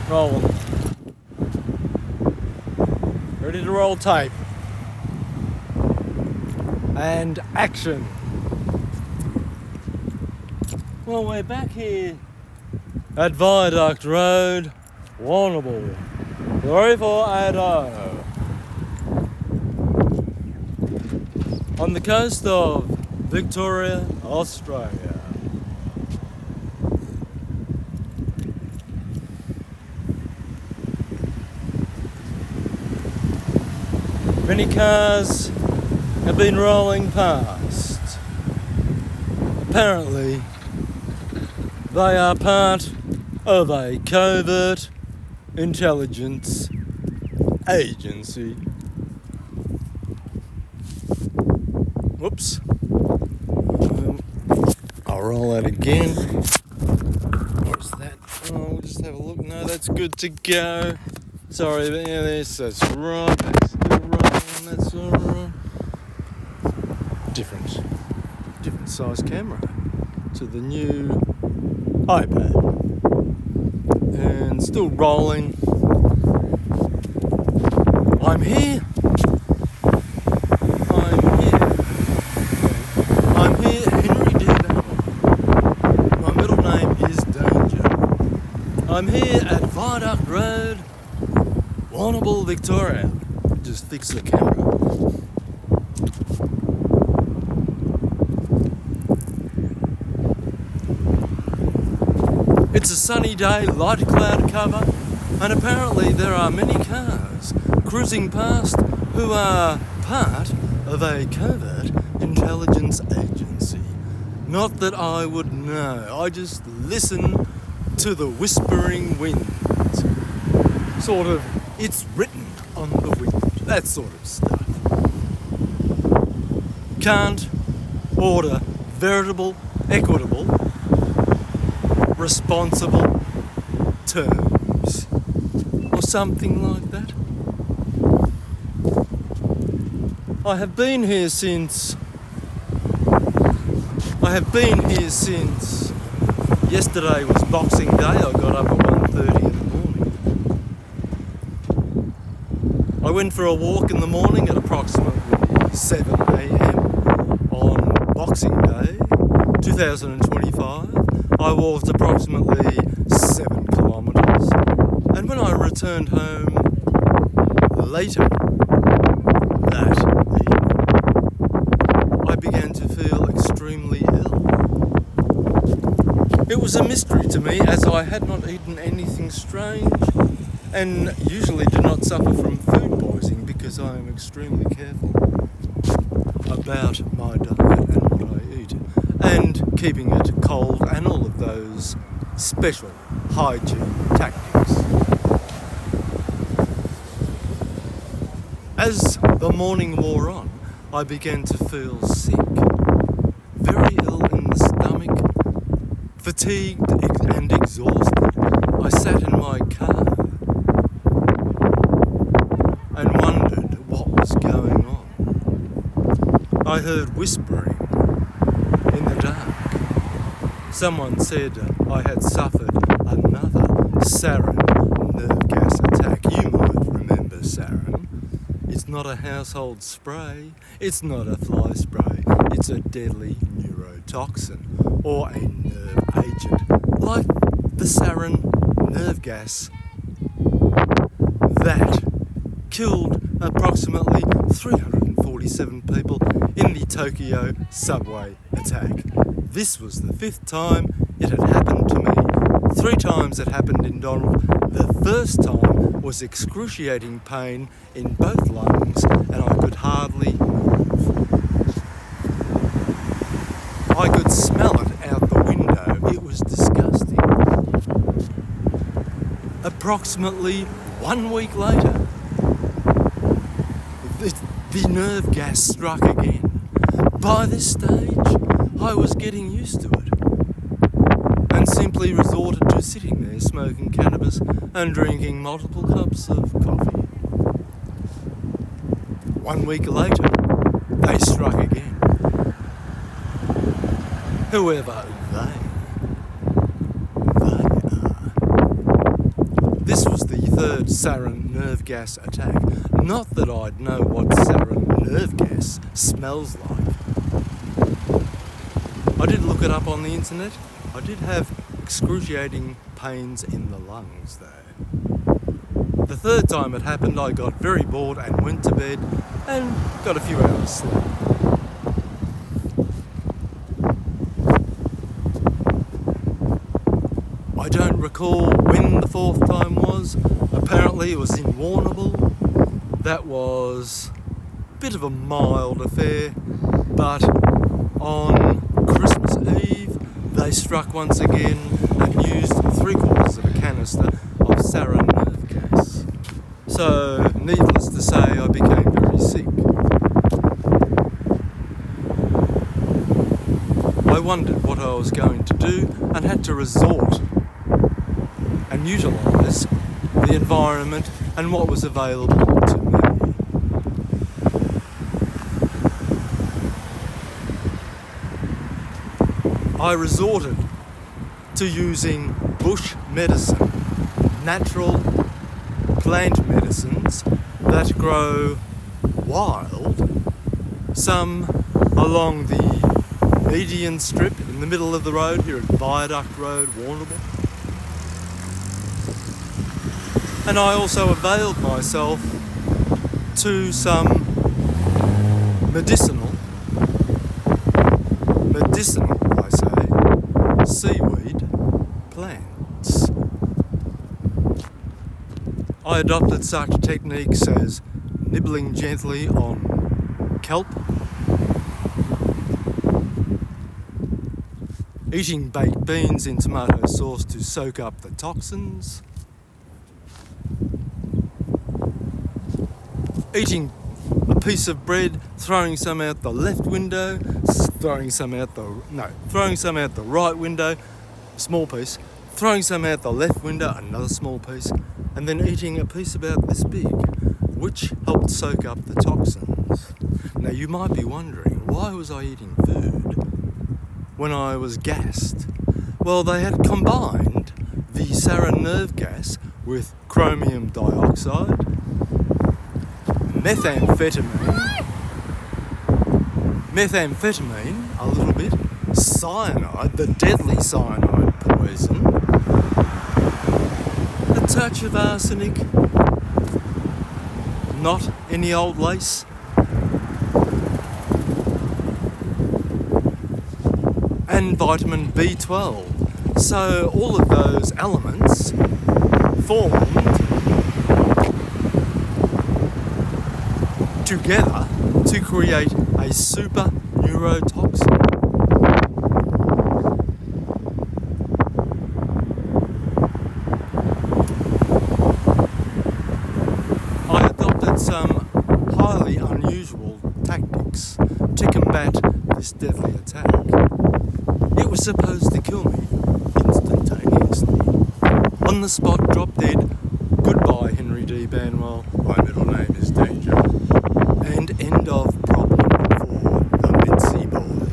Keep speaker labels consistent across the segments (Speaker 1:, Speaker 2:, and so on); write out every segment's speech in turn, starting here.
Speaker 1: Rolling. Ready to roll tape. And action. Well, we're back here at Viaduct Road, Warrnambool, 3480. On the coast of Victoria, Australia. Many cars have been rolling past. Apparently, they are part of a covert intelligence agency. Whoops. I'll roll that again. What's that? Oh, we'll just have a look. No, that's good to go. Sorry, but yeah, that's right. That's still rolling. That's all right. Different size camera to the new iPad. And still rolling. I'm here. Henry D. Bamble. My middle name is Danger. I'm here at Viaduct Road, Warrnambool, Victoria. Just fix the camera. It's a sunny day, light cloud cover, and apparently there are many cars cruising past who are part of a covert intelligence agency. Not that I would know, I just listen to the whispering wind. Sort of, it's written on the wind, that sort of stuff. Can't order veritable, equitable, responsible terms, or something like that. I have been here since yesterday was Boxing Day. I got up at 1:30 in the morning. I went for a walk in the morning at approximately 7 a.m. on Boxing Day 2025. I walked approximately 7 kilometres, and when I returned home later that evening, I began to feel extremely ill. It was a mystery to me, as I had not eaten anything strange and usually do not suffer from food poisoning because I am extremely careful about my diet and what I eat, and keeping it cold and all of those special hygiene tactics. As the morning wore on, I began to feel sick, very ill in the stomach, fatigued and exhausted. I sat in my car and wondered what was going on. I heard whispering in the dark. Someone said I had suffered another sarin nerve gas attack. You might remember sarin. It's not a household spray, it's not a fly spray, it's a deadly neurotoxin or a nerve agent, like the sarin nerve gas that killed approximately 347 people in the Tokyo subway attack. This was the 5th time it had happened to me. 3 times it happened in Donald. The first time was excruciating pain in both lungs, and I could hardly move. I could smell it out the window. It was disgusting. Approximately 1 week later, the nerve gas struck again. By this stage, I was getting used to it and simply resorted to sitting there smoking cannabis and drinking multiple cups of coffee. 1 week later, they struck again. Whoever they are. This third sarin nerve gas attack. Not that I'd know what sarin nerve gas smells like. I did look it up on the internet. I did have excruciating pains in the lungs though. The third time it happened, I got very bored and went to bed and got a few hours sleep. I don't recall when the fourth time was. Apparently it was in Warrnambool. That was a bit of a mild affair, but on Christmas Eve they struck once again and used 3/4 of a canister of sarin nerve gas. So, needless to say, I became very sick. I wondered what I was going to do and had to resort and utilise the environment and what was available to me. I resorted to using bush medicine, natural plant medicines that grow wild, some along the median strip in the middle of the road here at Viaduct Road, Warrnambool. And I also availed myself to some medicinal, I say, seaweed plants. I adopted such techniques as nibbling gently on kelp, eating baked beans in tomato sauce to soak up the toxins, eating a piece of bread, throwing some out the left window, throwing some out the right window, a small piece, throwing some out the left window, another small piece, and then eating a piece about this big, which helped soak up the toxins. Now you might be wondering, why was I eating food when I was gassed? Well, they had combined the sarin nerve gas with chromium dioxide, methamphetamine a little bit, cyanide, the deadly cyanide poison, a touch of arsenic, not any old lace, and vitamin B12. So all of those elements formed together to create a super neurotoxin. I adopted some highly unusual tactics to combat this deadly attack. It was supposed to kill me instantaneously. On the spot, drop dead. Goodbye, Henry D. Banwell. My middle name is Danger. And end of problem for the Mitzi boy.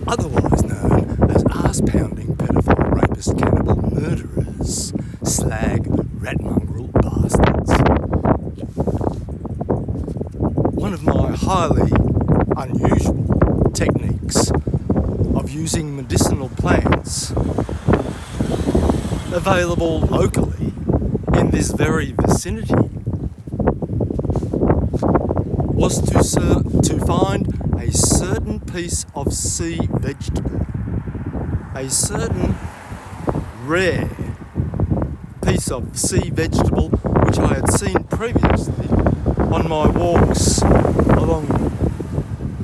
Speaker 1: Otherwise known as ass-pounding pedophile rapist cannibal murderers, slag rat mongrel bastards. One of my highly unusual techniques of using medicinal plants available locally in this very vicinity was to find a certain piece of sea vegetable, a certain rare piece of sea vegetable which I had seen previously on my walks along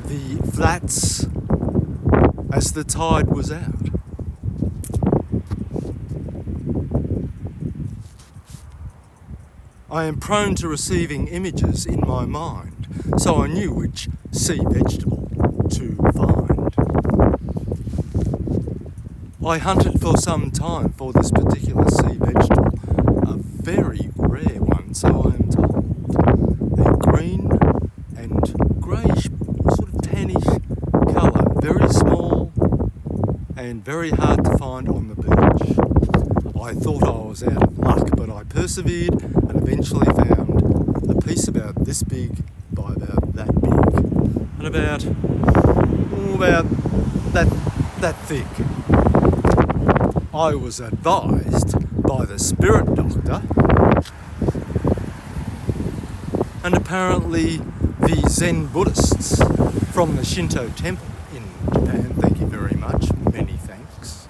Speaker 1: the flats as the tide was out. I am prone to receiving images in my mind, so I knew which sea vegetable to find. I hunted for some time for this particular sea vegetable, a very rare one, so I am told. A green and greyish, sort of tannish colour, very small and very hard to find on the beach. I thought I was out of luck, but I persevered and eventually found a piece about this big by about that big, and about that thick. I was advised by the spirit doctor, and apparently the Zen Buddhists from the Shinto temple in Japan. Thank you very much. Many thanks.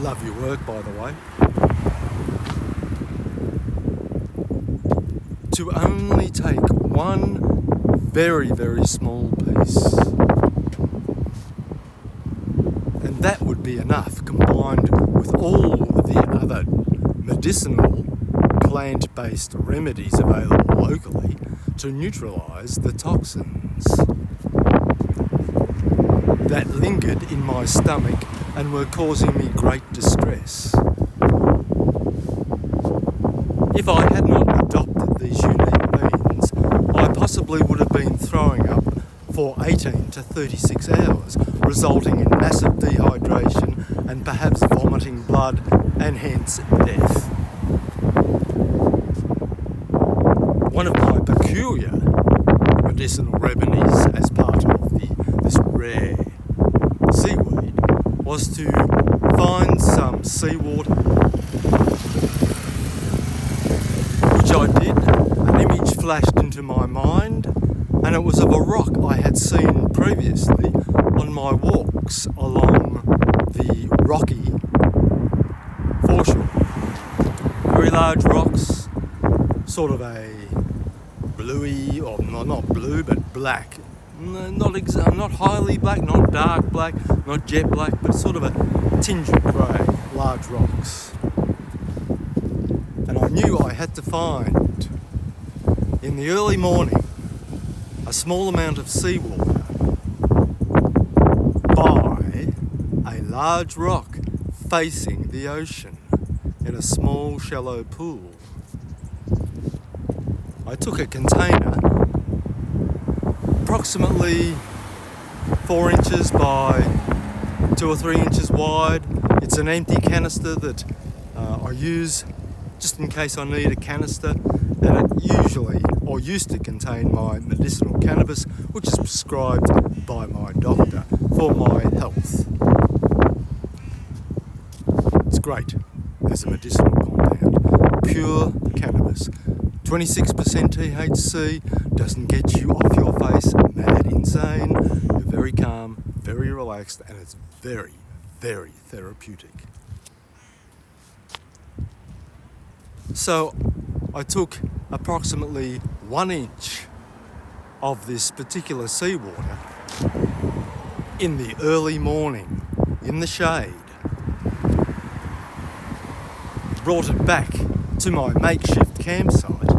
Speaker 1: Love your work, by the way. To only take one very, very small piece. And that would be enough, combined with all the other medicinal plant-based remedies available locally, to neutralise the toxins that lingered in my stomach and were causing me great distress. If I had not adopted these unique means, I possibly would have been throwing up for 18 to 36 hours, resulting in massive dehydration and perhaps vomiting blood and hence death. One of my peculiar medicinal remedies as part of this rare seaweed was to find some seawater, which I did. An image flashed into my mind, and it was of a rock I had seen previously on my walks along the rocky foreshore. Very large rocks, sort of a bluey, or not blue, but black. Not highly black, not dark black, not jet black, but sort of a tinge of grey, large rocks. And I knew I had to find, in the early morning, a small amount of seawater by a large rock facing the ocean in a small shallow pool. I took a container approximately 4 inches by 2 or 3 inches wide. It's an empty canister that I use just in case I need a canister, and it usually, or used to, contain my medicinal cannabis, which is prescribed by my doctor for my health. It's great as a medicinal compound. Pure cannabis. 26% THC, doesn't get you off your face mad insane. You're very calm, very relaxed, and it's very, very therapeutic. So I took approximately 1 inch of this particular seawater in the early morning, in the shade, brought it back to my makeshift campsite,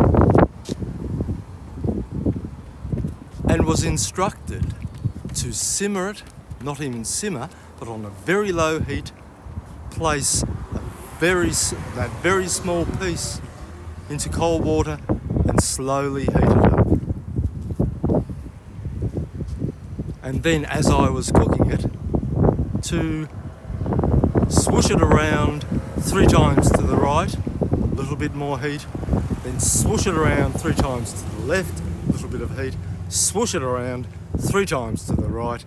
Speaker 1: and was instructed to simmer it, not even simmer, but on a very low heat, place that very small piece into cold water and slowly heat it up. And then, as I was cooking it, to swoosh it around 3 times to the right, a little bit more heat, then swoosh it around 3 times to the left, a little bit of heat, swoosh it around 3 times to the right,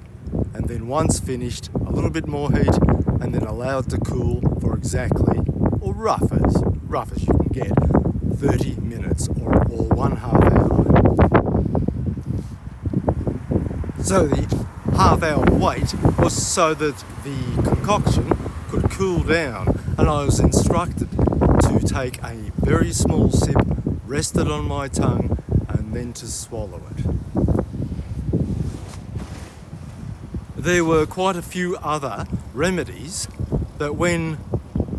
Speaker 1: and then once finished, a little bit more heat, and then allowed to cool for exactly, or rough as you can get, 30 minutes or 1/2 hour. So the half-hour wait was so that the concoction could cool down, and I was instructed to take a very small sip, rest it on my tongue, and then to swallow it. There were quite a few other remedies that, when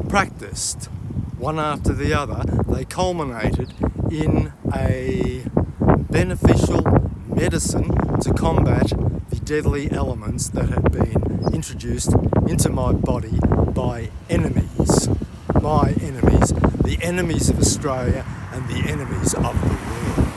Speaker 1: practiced one after the other, they culminated in a beneficial medicine to combat the deadly elements that had been introduced into my body by enemies. My enemies, the enemies of Australia and the enemies of the world.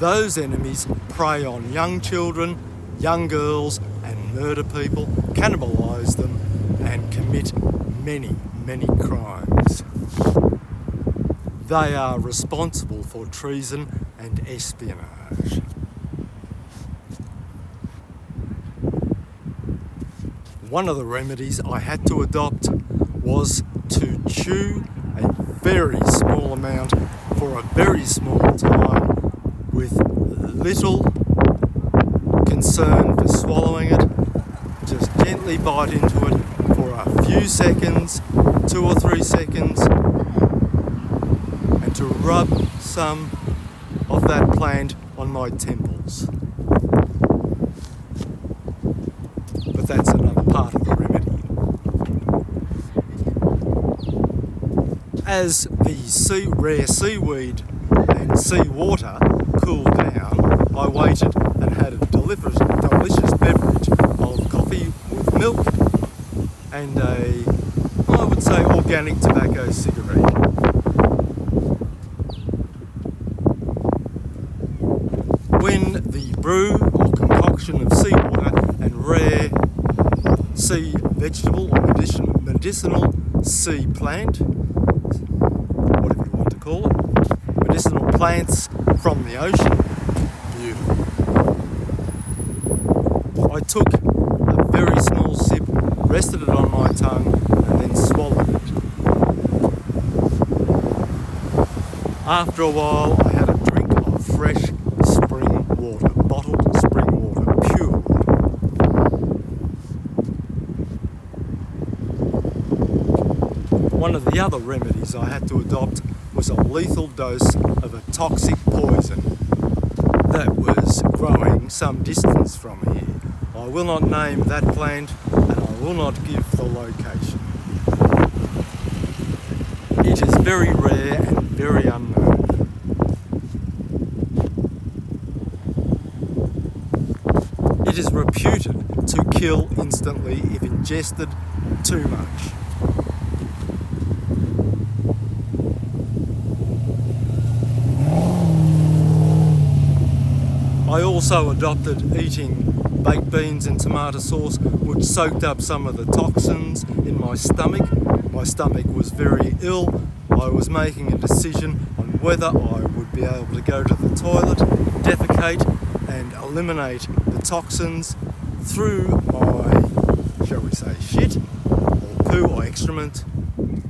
Speaker 1: Those enemies prey on young children, young girls, and murder people, cannibalise them, and commit many, many crimes. They are responsible for treason and espionage. One of the remedies I had to adopt was to chew a very small amount for a very small time with little concern for swallowing it. Just gently bite into it for a few seconds, 2 or 3 seconds, and to rub some of that plant on my temples. But that's another part of the remedy. As the rare seaweed and seawater cooled down, I waited and had a delicious beverage of coffee with milk and I would say, organic tobacco cigarette. When the brew or concoction of seawater and rare sea vegetable or medicinal sea plant, whatever you want to call it, medicinal plants from the ocean, beautiful. I took a very small sip, rested it on my tongue, and then swallowed it. After a while, I had a drink of fresh spring water, bottled spring water, pure water. One of the other remedies I had to adopt was a lethal dose of a toxic poison that was growing some distance from here. I will not name that plant and I will not give the location. It is very rare and very unknown. It is reputed to kill instantly if ingested too much. I also adopted eating baked beans and tomato sauce, which soaked up some of the toxins in my stomach. My stomach was very ill. I was making a decision on whether I would be able to go to the toilet, defecate and eliminate the toxins through my, shall we say, shit or poo or excrement,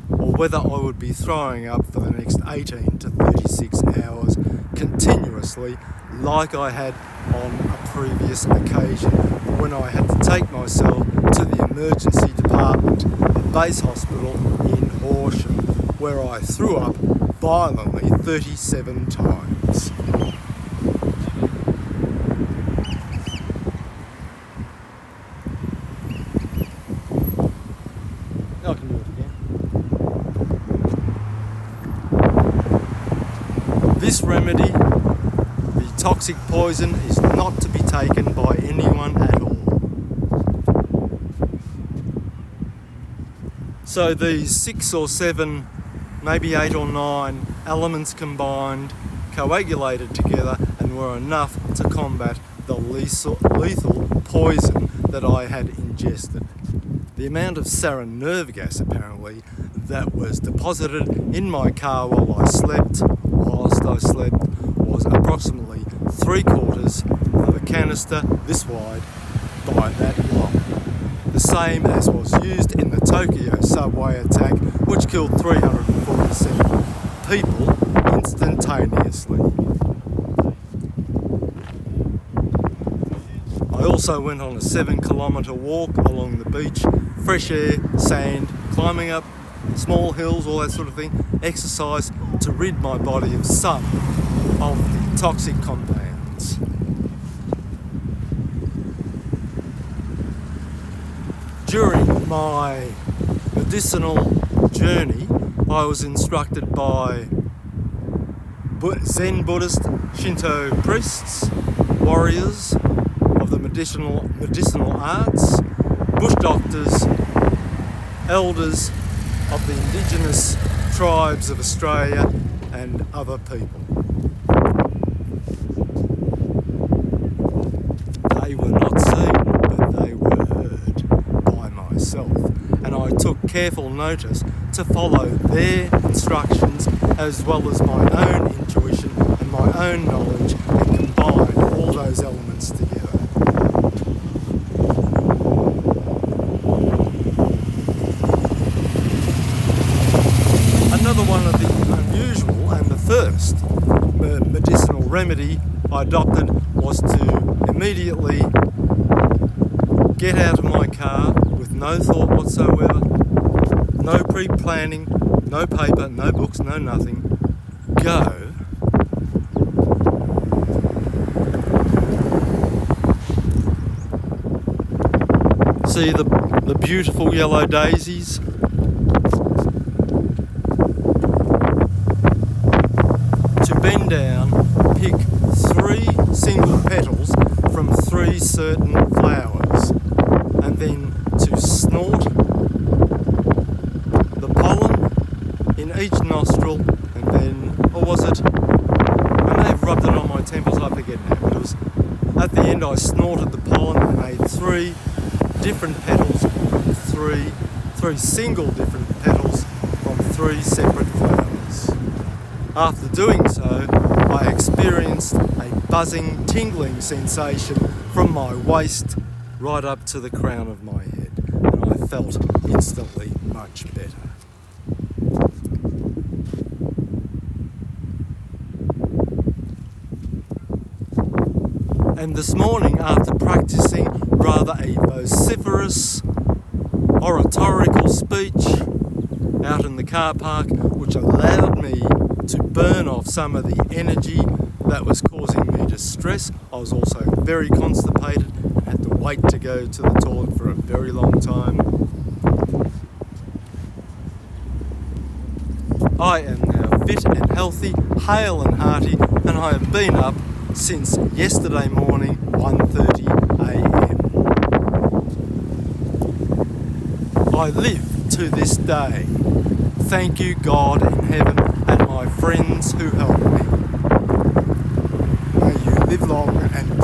Speaker 1: or whether I would be throwing up for the next 18 to 36 hours continuously, like I had on a previous occasion when I had to take myself to the emergency department at Base Hospital in Horsham, where I threw up violently 37 times. I can do it again. This remedy, the toxic poison, is not to be taken by anyone at all. So these 6 or 7, maybe 8 or 9 elements combined, coagulated together, and were enough to combat the lethal poison that I had ingested. The amount of sarin nerve gas, apparently, that was deposited in my car whilst I slept, was approximately 3/4 of a canister this wide by that long. The same as was used in the Tokyo subway attack, which killed 347 people instantaneously. I also went on a 7-kilometre walk along the beach, fresh air, sand, climbing up small hills, all that sort of thing, exercise to rid my body of some of the toxic compounds. During my medicinal journey, I was instructed by Zen Buddhist Shinto priests, warriors of the medicinal arts, bush doctors, elders of the indigenous tribes of Australia and other people. careful notice to follow their instructions as well as my own intuition and my own knowledge, and combine all those elements together. Another one of the unusual and the first medicinal remedy I adopted was to immediately get out of my car with no thought whatsoever, no pre-planning, no paper, no books, no nothing. Go. See the beautiful yellow daisies? To bend down, pick 3 single petals from 3 certain flowers, and then to snort the pollen in each nostril, and then, or was it, I may have rubbed it on my temples, I forget now, but it was, at the end I snorted the pollen and made 3 different petals from 3 single different petals from 3 separate flowers. After doing so, I experienced a buzzing, tingling sensation from my waist right up to the crown of my head, and I felt instantly much better. And this morning, after practicing rather a vociferous oratorical speech out in the car park, which allowed me to burn off some of the energy that was causing me distress. I was also very constipated and had to wait to go to the toilet for a very long time. I am now fit and healthy, hale and hearty, and I have been up since yesterday morning, 1:30 a.m. I live to this day. Thank you, God in heaven, and my friends who help me. May you live long and